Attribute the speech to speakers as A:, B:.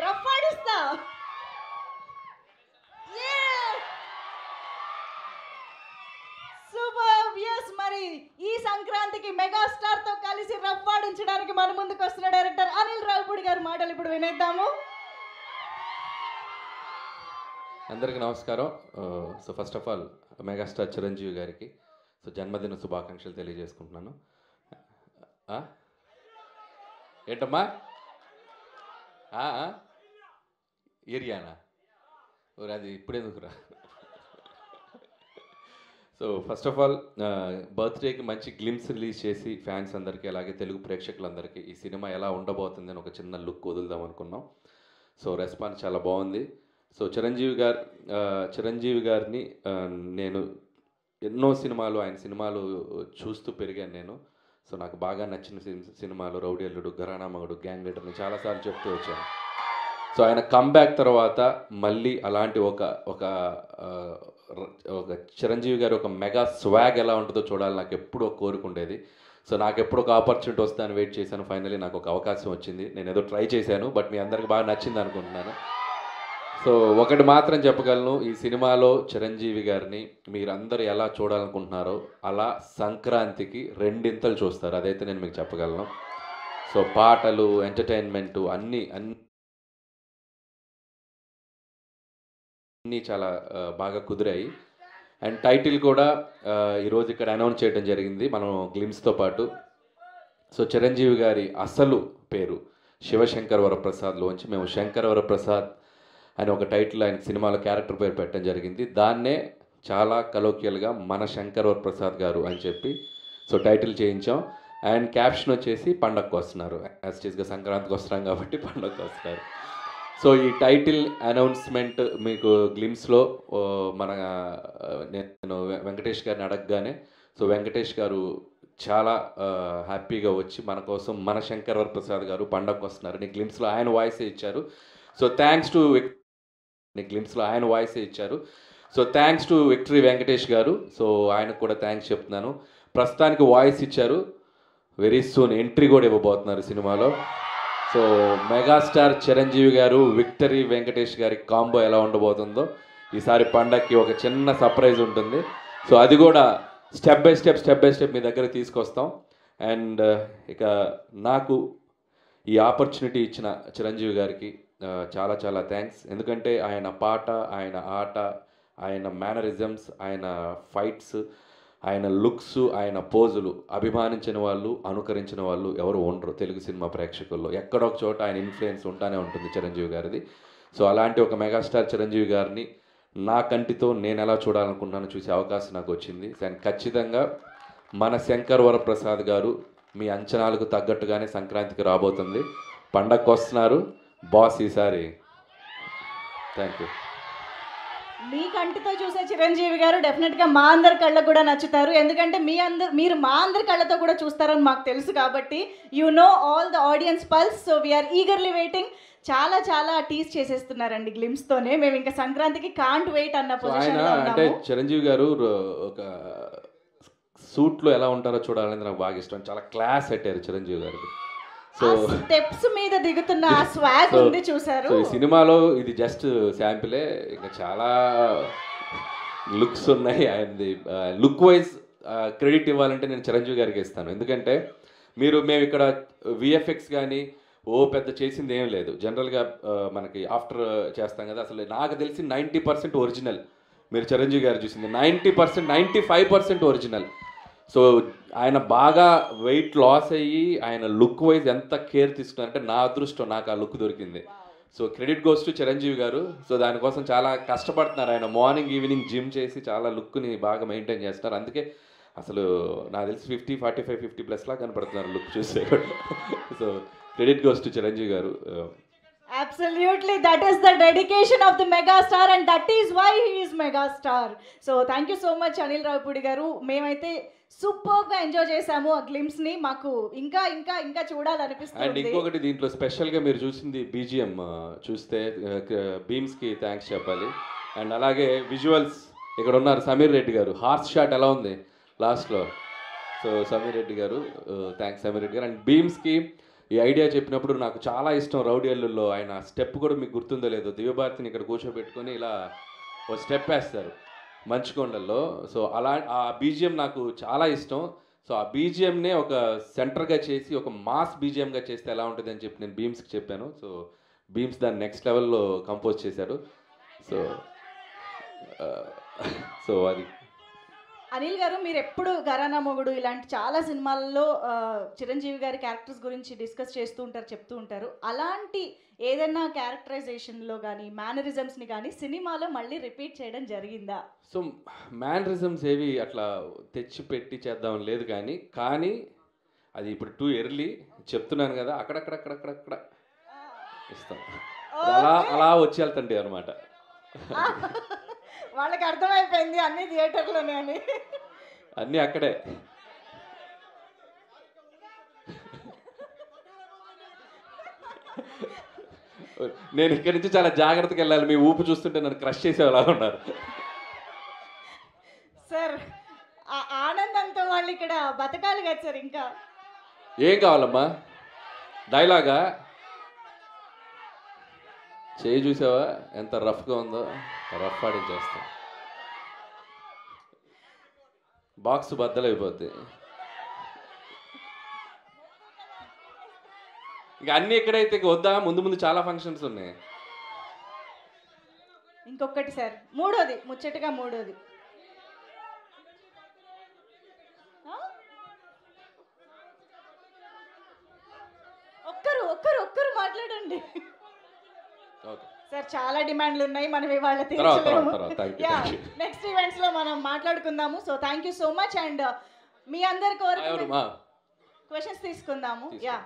A: రఫాడిస్తా. Super. Yes, మరి ఈ సంక్రాంతికి మెగాస్టార్ తో కలిసి రఫాడించడానికి మన ముందుకు వస్తున్న డైరెక్టర్ అనిల్ రావిపూడి గారి మాటలు ఇప్పుడు వినేద్దాము.
B: అందరికీ నమస్కారం. So first of all megastar Chiranjeevi గారికి జన్మదిన శుభాకాంక్షలు తెలియజేసుకుంటున్నాను. ఏంటమ్మా ఏరియానా అది ఇప్పుడెందుకురా? సో ఫస్ట్ ఆఫ్ ఆల్ బర్త్డేకి మంచి గ్లిమ్స్ రిలీజ్ చేసి ఫ్యాన్స్ అందరికీ అలాగే తెలుగు ప్రేక్షకులందరికీ ఈ సినిమా ఎలా ఉండబోతుంది అని ఒక చిన్న లుక్ వదులుదాం అనుకున్నాం. సో రెస్పాన్స్ చాలా బాగుంది. సో చిరంజీవి గారిని నేను ఎన్నో సినిమాలు ఆయన సినిమాలు చూస్తూ పెరిగాను నేను. సో నాకు బాగా నచ్చిన సినిమాలు రౌడీ అల్లుడు, ఘరానా మగుడు, గ్యాంగ్ లీడర్ని చాలాసార్లు చెప్తూ వచ్చాను. సో ఆయన కమ్బ్యాక్ తర్వాత మళ్ళీ అలాంటి ఒక చిరంజీవి గారి ఒక మెగా స్వాగ్ ఎలా ఉంటుందో చూడాలి నాకు ఎప్పుడూ కోరుకుండేది. సో నాకు ఎప్పుడు ఒక ఆపర్చునిటీ వస్తుందని వెయిట్ చేశాను. ఫైనలీ నాకు ఒక అవకాశం వచ్చింది. నేను ఏదో ట్రై చేశాను, బట్ మీ అందరికి బాగా నచ్చింది అనుకుంటున్నాను. సో ఒకటి మాత్రం చెప్పగలను, ఈ సినిమాలో చిరంజీవి గారిని మీరందరూ ఎలా చూడాలనుకుంటున్నారో అలా సంక్రాంతికి రెండింతలు చూస్తారు, అదైతే నేను మీకు చెప్పగలను. సో పాటలు, ఎంటర్టైన్మెంటు అన్నీ చాలా బాగా కుదిరాయి. అండ్ టైటిల్ కూడా ఈరోజు ఇక్కడ అనౌన్స్ చేయడం జరిగింది మనం గ్లిమ్స్తో పాటు. సో చిరంజీవి గారి అసలు పేరు శివశంకర్ వరప్రసాద్లోంచి మేము శంకర్ వరప్రసాద్ అని ఒక టైటిల్ ఆయన సినిమాలో క్యారెక్టర్ పేరు పెట్టడం జరిగింది. దాన్నే చాలా కలోక్యల్గా మన శంకర్ వరప్రసాద్ గారు అని చెప్పి సో టైటిల్ చేయించాం. అండ్ క్యాప్షన్ వచ్చేసి పండగకు వస్తున్నారు, యాస్టీస్గా సంక్రాంతికి వస్తున్నాం కాబట్టి పండగకు వస్తున్నారు. సో ఈ టైటిల్ అనౌన్స్మెంట్ మీకు గ్లిమ్స్లో నేను వెంకటేష్ గారిని అడగగానే సో వెంకటేష్ గారు చాలా హ్యాపీగా వచ్చి మన కోసం మన శంకర్ వరప్రసాద్ గారు పండగకు వస్తున్నారని గ్లిమ్స్లో ఆయన వాయిసే ఇచ్చారు. సో థ్యాంక్స్ టు గ్లిమ్స్లో ఆయన వాయిసే ఇచ్చారు. So thanks to victory Venkatesh గారు. సో ఆయనకు కూడా థ్యాంక్స్ చెప్తున్నాను. ప్రస్తుతానికి వాయిస్ ఇచ్చారు, వెరీ సూన్ ఎంట్రీ కూడా ఇవ్వబోతున్నారు సినిమాలో. సో మెగాస్టార్ చిరంజీవి గారు విక్టరీ వెంకటేష్ గారి కాంబో ఎలా ఉండబోతుందో ఈసారి పండగకి ఒక చిన్న సర్ప్రైజ్ ఉంటుంది. సో అది కూడా స్టెప్ బై స్టెప్ మీ దగ్గర తీసుకొస్తాం. అండ్ ఇక నాకు ఈ ఆపర్చునిటీ ఇచ్చిన చిరంజీవి గారికి చాలా చాలా థ్యాంక్స్. ఎందుకంటే ఆయన పాట, ఆయన ఆట, ఆయన మేనరిజమ్స్, ఆయన ఫైట్స్, ఆయన లుక్స్, ఆయన పోజులు అభిమానించిన వాళ్ళు, అనుకరించిన వాళ్ళు ఎవరు ఉండరు తెలుగు సినిమా ప్రేక్షకుల్లో. ఎక్కడొక చోట ఆయన ఇన్ఫ్లుయెన్స్ ఉంటానే ఉంటుంది చిరంజీవి గారిది. సో అలాంటి ఒక మెగాస్టార్ చిరంజీవి గారిని నా కంటితో నేను ఎలా చూడాలనుకున్నాను చూసే అవకాశం నాకు వచ్చింది. అండ్ ఖచ్చితంగా మన శంకర్ వరప్రసాద్ గారు మీ అంచనాలకు తగ్గట్టుగానే సంక్రాంతికి రాబోతుంది. పండగకు వస్తున్నారు బాస్ ఈసారి. Thank you.
A: మీ కంటితో చూసే చిరంజీవి గారు డెఫినెట్గా మా అందరి కళ్ళకు కూడా నచ్చుతారు. ఎందుకంటే మీరు మా అందరి కళ్ళతో కూడా చూస్తారని మాకు తెలుసు కాబట్టి you know all the audience pulse. So we are eagerly waiting. చాలా టీజ్ చేసేస్తున్నారండి గ్లిమ్స్తోనే. మేము ఇంకా సంక్రాంతికి కాంట్ వెయిట్ అన్న పొజిషన్లో ఉన్నాము.
B: అంటే చిరంజీవి గారు ఒక సూట్లో ఎలా ఉంటారో చూడాలని నాకు బాగా ఇష్టం. చాలా క్లాస్ పెట్టారు చిరంజీవి గారికి.
A: సో స్టెప్స్ మీద దిగుతున్న ఆ స్వాగ్ ఉంది చూసారు.
B: ఈ సినిమాలో ఇది జస్ట్ శాంపిలే, ఇంకా చాలా లుక్స్ ఉన్నాయి. ఆయనది లుక్ వైజ్ క్రెడిట్ ఇవ్వాలంటే నేను చిరంజీవి గారికి ఇస్తాను. ఎందుకంటే మేము ఇక్కడ విఎఫ్ఎక్స్ కానీ పెద్ద చేసింది ఏం లేదు. జనరల్గా మనకి ఆఫ్టర్ చేస్తాం కదా, అసలు నాకు తెలిసి 90% ఒరిజినల్. మీరు చిరంజీవి గారు చూసింది 90%, 95% ఒరిజినల్. సో ఆయన బాగా వెయిట్ లాస్ అయ్యి ఆయన లుక్ వైజ్ ఎంత కేర్ తీసుకున్నారంటే నా అదృష్టం నాకు ఆ లుక్ దొరికింది. So credit goes to Chiranjeevi గారు. సో దానికోసం చాలా కష్టపడుతున్నారు. ఆయన మార్నింగ్ ఈవినింగ్ జిమ్ చేసి చాలా లుక్ని బాగా మెయింటైన్ చేస్తున్నారు. అందుకే అసలు నాకు తెలిసి 50, 45, 50+ లా కనపడుతున్నారు లుక్ చూస్తే. So credit goes to Chiranjeevi గారు.
A: Absolutely, that is the dedication of the megastar and that is why he is megastar. So thank you so much Anil Ravipudi garu. మేమైతే సూపర్గా ఎంజాయ్ చేసాము ఆ గ్లిమ్స్ ని. మాకు ఇంకా ఇంకా ఇంకా చూడాలనిపిస్తుంది.
B: అండ్ ఇంకొకటి దీంట్లో స్పెషల్గా మీరు చూసింది బీజిఎం చూస్తే బీమ్స్కి థ్యాంక్స్ చెప్పాలి. అండ్ అలాగే విజువల్స్ ఇక్కడ ఉన్నారు సమీర్ రెడ్డి గారు. హార్స్ షాట్ ఎలా ఉంది లాస్ట్లో. సో సమీర్ రెడ్డి గారు థ్యాంక్స్ సమీర్ రెడ్డి గారు. అండ్ బీమ్స్కి ఈ ఐడియా చెప్పినప్పుడు నాకు చాలా ఇష్టం. రౌడీ అల్లుల్లో ఆయన స్టెప్ కూడా మీకు గుర్తుందో లేదో, దివ్యభారతిని ఇక్కడ కూర్చోబెట్టుకొని ఇలా ఓ స్టెప్ వేస్తారు మంచుకొండల్లో. సో అలా ఆ బీజిఎం నాకు చాలా ఇష్టం. సో ఆ బీజిఎంనే ఒక సెంటర్గా చేసి ఒక మాస్ బీజిఎంగా చేస్తే ఎలా ఉంటుంది అని చెప్పి నేను బీమ్స్కి చెప్పాను. సో బీమ్స్ దాన్ని నెక్స్ట్ లెవెల్లో కంపోజ్ చేశారు. సో సో అది
A: అనిల్ గారు, మీరు ఎప్పుడు ఘరానా మొగుడు ఇలాంటి చాలా సినిమాల్లో చిరంజీవి గారి క్యారెక్టర్స్ గురించి డిస్కస్ చేస్తూ ఉంటారు, చెప్తూ ఉంటారు. అలాంటి ఏదైనా క్యారెక్టరైజేషన్లో కానీ మేనరిజమ్స్ని కానీ సినిమాలో మళ్ళీ రిపీట్ చేయడం జరిగిందా?
B: సో మ్యానరిజమ్స్ ఏవి అట్లా తెచ్చి పెట్టి చేద్దామని లేదు, కానీ అది ఇప్పుడు టూ ఎర్లీ చెప్తున్నాను కదా, అక్కడక్కడక్కడక్కడక్కడ ఇస్తాం. అలా అలా వచ్చి వెళ్తండి అనమాట.
A: వాళ్ళకి అర్థమైపోయింది అన్ని థియేటర్లోనే అని.
B: అన్నీ అక్కడే. నేను ఇక్కడి నుంచి చాలా జాగ్రత్తగా వెళ్ళాలి. మీ ఊపు చూస్తుంటే నన్ను క్రష్ చేసేలా ఉన్నారు.
A: సార్ ఆ ఆనందంతో వాళ్ళు ఇక్కడ బతకాలి కదా సార్. ఇంకా
B: ఏం కావాలమ్మా? డైలాగా? చేయి చూసావా ఎంత రఫ్గా ఉందో? రఫ్ ఆడించేస్తాం. బాక్స్ బద్దలైపోద్ది. ఇక అన్నీ ఎక్కడైతే వద్దా, ముందు ముందు చాలా ఫంక్షన్స్ ఉన్నాయి.
A: ఇంకొకటి సార్, మూడోది, ముచ్చటగా మూడోది. ఒక్కరు మాట్లాడండి సార్. చాలా డిమాండ్లు ఉన్నాయి, మనం ఇవాళ తీర్చలేము. నెక్స్ట్ ఈవెంట్స్ లో మనం మాట్లాడుకుందాము. So thank you so much. And మీ అందరి కోరిక క్వశ్చన్స్ తీసుకుందాము. యా.